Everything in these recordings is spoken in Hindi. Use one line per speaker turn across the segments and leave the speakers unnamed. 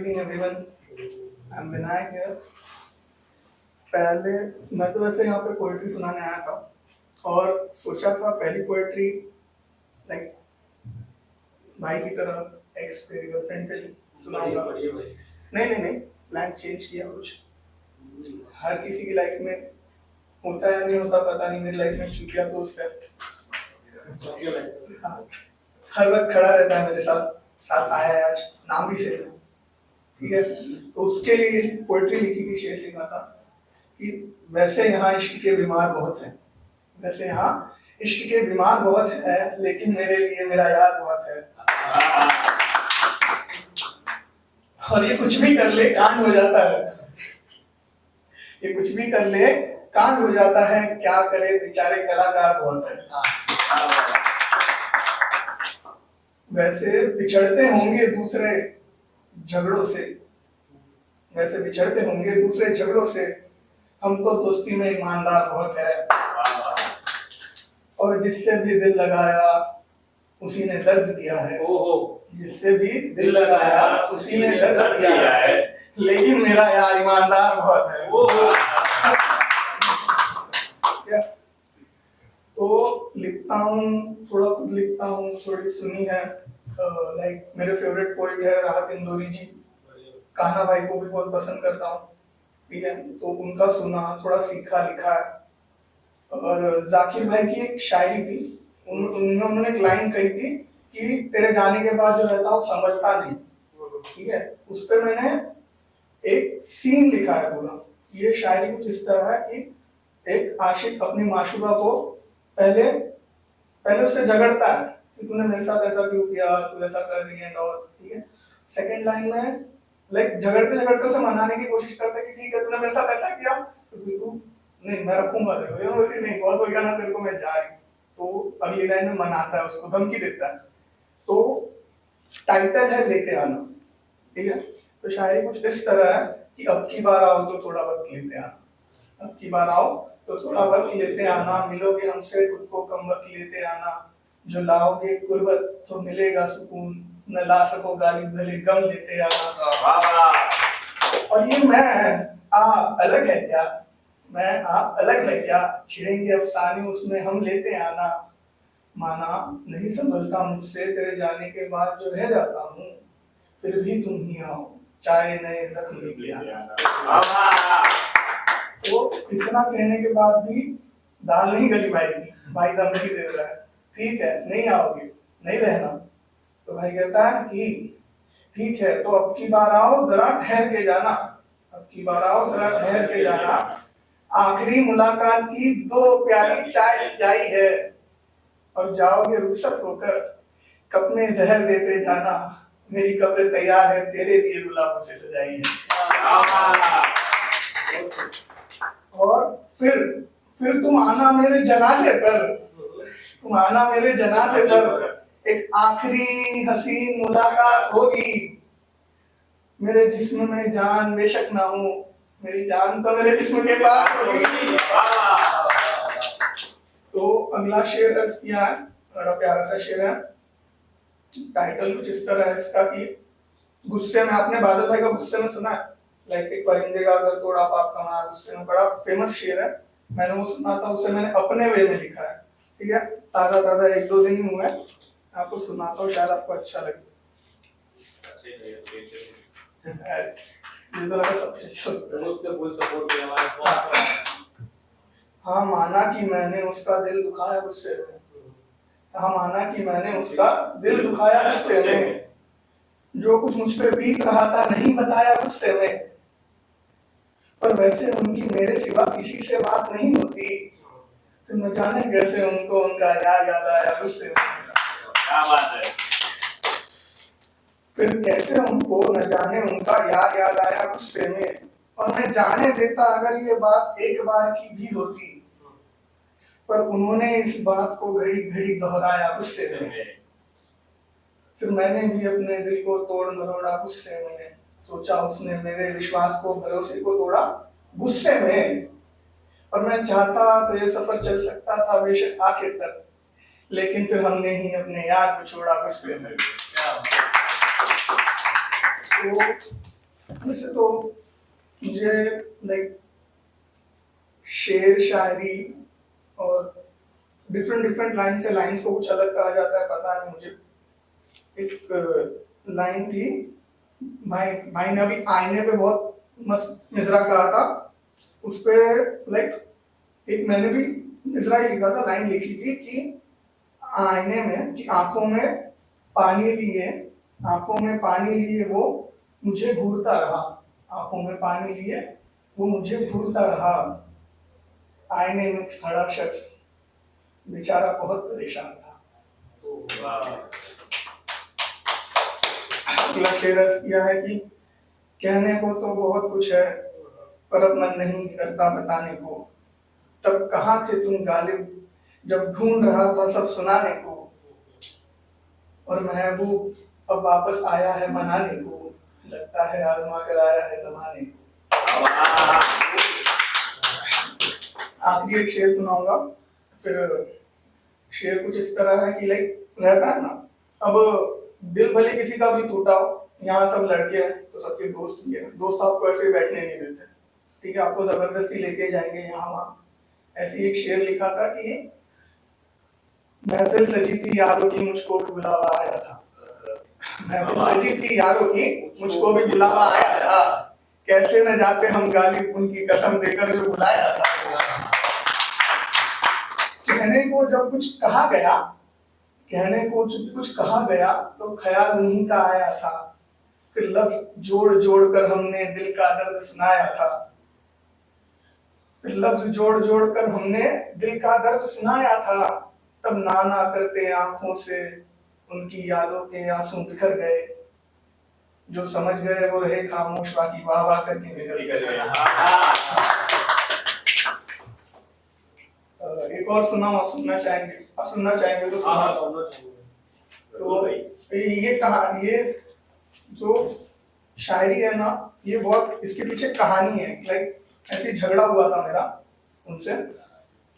Evening everyone, I am Vinayak here. पहले मैं तो वैसे यहाँ पे पोएट्री सुनाने आया था और सोचा था पहली पोएट्री लाइक भाई की तरह एक्स मेरी गर्लफ्रेंड पे सुनाऊंगा। नहीं, प्लान चेंज किया कुछ। हर किसी की लाइफ में होता है या नहीं होता पता नहीं, मेरी लाइफ में चुटिया दोस्त है। हाँ, हर वक्त खड़ा रहता है मेरे साथ आया है, आज नाम भी से ठीक है। तो उसके लिए पोएट्री लिखी थी, शेर लिखा था कि वैसे यहाँ इश्क के बीमार बहुत हैं, वैसे यहाँ इश्क के बीमार बहुत है, लेकिन मेरे लिए मेरा यार बहुत है। और ये कुछ भी कर ले कांड हो जाता है, ये कुछ भी कर ले कांड हो जाता है, क्या करे बेचारे कलाकार बहुत है। वैसे बिछड़ते होंगे दूसरे झगड़ों से, वैसे बिछड़ते होंगे दूसरे झगड़ों से, हम तो दोस्ती में ईमानदार बहुत है। और जिससे भी दिल लगाया उसी ने दर्द दिया है, जिससे भी दिल लगाया उसी ने दर्द दिया है, लेकिन मेरा यार ईमानदार बहुत है। तो लिखता हूँ, थोड़ा खुद लिखता हूँ, थोड़ी सुनी है। लाइक मेरे फेवरेट पोइट है राहत इंदौरी जी, कान्हा भाई को भी बहुत पसंद करता हूँ, ठीक है। तो उनका सुना, थोड़ा सीखा, लिखा है। और जाकिर भाई की एक शायरी थी, उन्होंने एक लाइन कही थी कि तेरे जाने के बाद जो रहता हूँ समझता नहीं, ठीक है। उस पर मैंने एक सीन लिखा है पूरा। ये शायरी कुछ इस तरह है कि एक आशिक अपनी माशूका को पहले उससे झगड़ता है कि तूने मेरे साथ ऐसा क्यों किया, तू ऐसा कर रही है और ठीक है। सेकंड लाइन में लाइक झगड़ते उसे मनाने की कोशिश करता है कि ठीक है तूने मेरे साथ ऐसा किया तो तू नहीं, मैं रखूंगा तेरे को, बोलती नहीं बहुत हो गया ना तेरे को, मैं जा रही। तो अगली लाइन में मनाता है उसको, धमकी देता है। तो टाइटल है लेते आना, ठीक है। तो शायरी कुछ इस तरह है कि अब की बार आओ तो थोड़ा वक्त लेते आना, अब की बार आओ तो थोड़ा वक्त लेते आना, मिलोगे हमसे खुद को कम वक्त लेते आना, जो लाओगे कुर्बत तो मिलेगा सुकून, न ला सको गाली भले गम लेते आना। और ये मैं आप अलग है क्या, मैं आप अलग है क्या, छिड़ेंगे अफसाने उसमें हम लेते आना, माना नहीं संभलता मुझसे तेरे जाने के बाद जो रह जाता हूँ, फिर भी तुम ही आओ चाहे नए जख्म लेके आना। तो इतना कहने के बाद भी दाल नहीं गली भाई धमकी दे रहा है, ठीक है नहीं आओगे नहीं रहना। तो भाई कहता है कि ठीक है तो अब की बार आओ जरा ठहर के जाना, अब की बार आओ जरा ठहर के जाना, आखिरी मुलाकात की 2 प्याली चाय सजाई है, और जाओगे रुखसत होकर कप में जहर देते जाना, मेरी कब्र तैयार है तेरे लिए गुलाबों से सजाई है। और फिर तुम आना मेरे जनाजे पर, तुम आना मेरे जनाजे पर, एक आखिरी हसीन मुलाकात होगी, मेरे जिस्म में जान बेशक ना हो, मेरी जान तो मेरे जिस्म के पास होगी। तो अगला शेर अर्ज किया है, बड़ा प्यारा सा शेर है। टाइटल कुछ इस तरह है इसका कि गुस्से में, आपने बादल भाई का गुस्से में सुना है, लाइक एक परिंदे का घर तोड़ा पाप कमाया गुस्से में, बड़ा फेमस शेर है। मैंने वो सुना था, उसे मैंने अपने वे में लिखा है, ठीक है। ताजा 1-2 दिन ही हुआ है, आपको सुनाता हूँ, शायद आपको अच्छा लगे। हाँ माना कि मैंने उसका दिल दुखाया गुस्से में, हाँ माना कि मैंने उसका दिल दुखाया गुस्से में, जो कुछ मुझ पे बीत रहा था नहीं बताया गुस्से में, पर वैसे उनकी मेरे सिवा किसी से बात नहीं होती, तो न जाने कैसे उनको उनका याद आया गुस्से में। क्या बात है। फिर कैसे उनको न जाने उनका याद आया गुस्से में, और मैं जाने देता अगर ये बात एक बार की भी होती, पर उन्होंने इस बात को घड़ी घड़ी दोहराया गुस्से में। फिर मैंने भी अपने दिल को तोड़ मरोड़ा गुस्से में, सोचा उसने मेरे विश्वास को भरोसे को तोड़ा गुस्से में, और मैं चाहता तो ये सफर चल सकता था बेशक आखिर तक, लेकिन फिर हमने ही अपने यार को छोड़ा गुस्से में। तो वैसे तो मुझे लाइक शेर शायरी और डिफरेंट डिफरेंट लाइन से लाइंस को कुछ अलग कहा जाता है पता नहीं मुझे। एक लाइन थी, भाई भाई ने अभी आईने पे बहुत मस्त मिसरा कहा था, उस पे लाइक एक मैंने भी मिसरा ही लिखा था, लाइन लिखी थी कि आईने में कि आंखों में पानी लिए, आंखों में पानी लिए वो मुझे घूरता रहा, आंखों में पानी लिए वो मुझे घूरता रहा, आईने में खड़ा शख्स बेचारा बहुत परेशान था। अगला शेर यह है कि कहने को तो बहुत कुछ है पर अब मन नहीं करता बताने को, तब कहाँ थे तुम गालिब जब ढूंढ रहा था सब सुनाने को, और महबूब अब वापस आया है मनाने को, लगता है आजमा कर आया है जमाने को। आखिरी एक शेर सुनाऊंगा, फिर शेर कुछ इस तरह है कि लाइक रहता है ना, अब दिल भले किसी का भी टूटा हो, यहाँ सब लड़के हैं तो सबके दोस्त भी है, दोस्त आपको ऐसे बैठने नहीं देते, ठीक है, आपको जबरदस्ती लेके जाएंगे यहाँ वहाँ। ऐसी एक शेर लिखा था कि महफिल सजी थी यारों की मुझको भी बुलावा आया था, महफिल सजी थी यारों की मुझको भी बुलावा आया था, कैसे न जाते हम गालिब उनकी कसम देकर जो बुलाया था। कहने को जब कुछ कहा गया, कहने को जब कुछ कहा गया तो ख्याल उन्हीं का आया था, फिर लफ्ज जोड़ जोड़ कर हमने दिल का दर्द सुनाया था, फिर लफ्ज जोड़ जोड़ कर हमने दिल का दर्द सुनाया था, तब नाना करते आंखों से उनकी यादों के आंसू बिखर गए, जो समझ गए वो रहे खामोश, बाकी वाह वाह करके निकल गए। एक और सुनाओ, आप सुनना चाहेंगे? आप सुनना चाहेंगे तो सुना दो। तो ये कहा, ये जो शायरी है ना, ये बहुत इसके पीछे कहानी है। लाइक ऐसे झगड़ा हुआ था मेरा उनसे,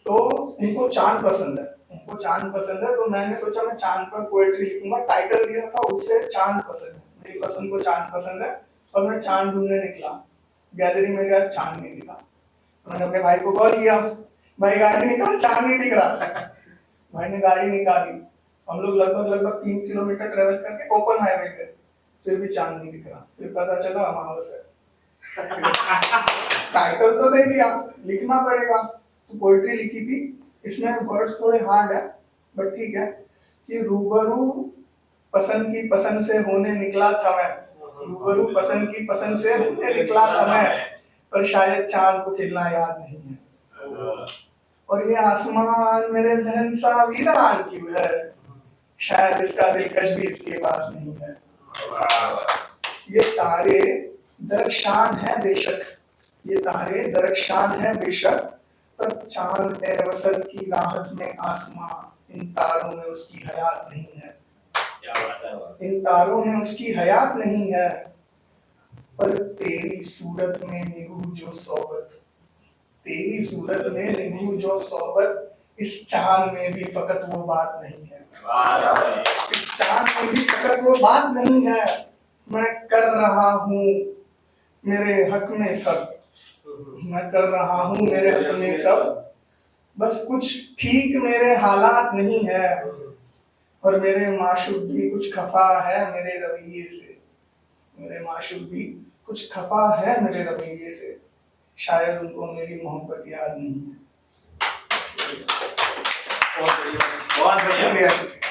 तो उनको चांद पसंद है, उनको चांद पसंद है, तो मैंने सोचा मैं चांद पर पोएट्री लिखूंगा। टाइटल दिया था उससे चांद पसंद है, मेरी पसंद को चांद पसंद है, और मैं चांद ढूंढने निकला, गैलरी में गया, चांद नहीं दिखा। मैंने अपने भाई को कॉल किया, भाई गाड़ी निकाल, चांद नहीं दिख रहा। भाई ने गाड़ी निकाली, हम लोग लगभग 3 किलोमीटर ट्रेवल करके ओपन हाईवे पे, फिर भी चांद नहीं दिख रहा। फिर पता चला अमावस है। टाइटल तो दे दिया, लिखना पड़ेगा, तो पोएट्री लिखी थी। इसमें वर्ड्स थोड़े हार्ड है बट ठीक है, कि रूबरू पसंद की पसंद से होने निकला था मैं, रूबरू पसंद की पसंद से होने निकला था मैं, पर शायद चांद को खिलना याद नहीं है, और ये आसमान मेरे जहन सा वीरान क्यों है, शायद इसका दिलकश भी इसके पास नहीं है। ये तारे दरख्शान है बेशक, ये तारे दरख्शान है बेशक, पर चांद ए वसल की राहत में आसमां, इन तारों में उसकी हयात नहीं है, इन तारों में उसकी हयात नहीं है, पर तेरी सूरत में निगू जो सोबत, तेरी सूरत में निगू जो सोबत, इस चांद में भी फकत वो बात नहीं है, इस चांद में भी फकत वो बात नहीं है। मैं कर रहा हूँ मेरे हक में सब, मैं कर रहा हूँ मेरे हक में सब, बस कुछ ठीक मेरे हालात नहीं है, और मेरे माशूक भी कुछ खफा है मेरे रवैये से, मेरे माशूक भी कुछ खफा है मेरे रवैये से, शायद उनको मेरी मोहब्बत याद नहीं है। बहुत बढ़िया, शुक्रिया।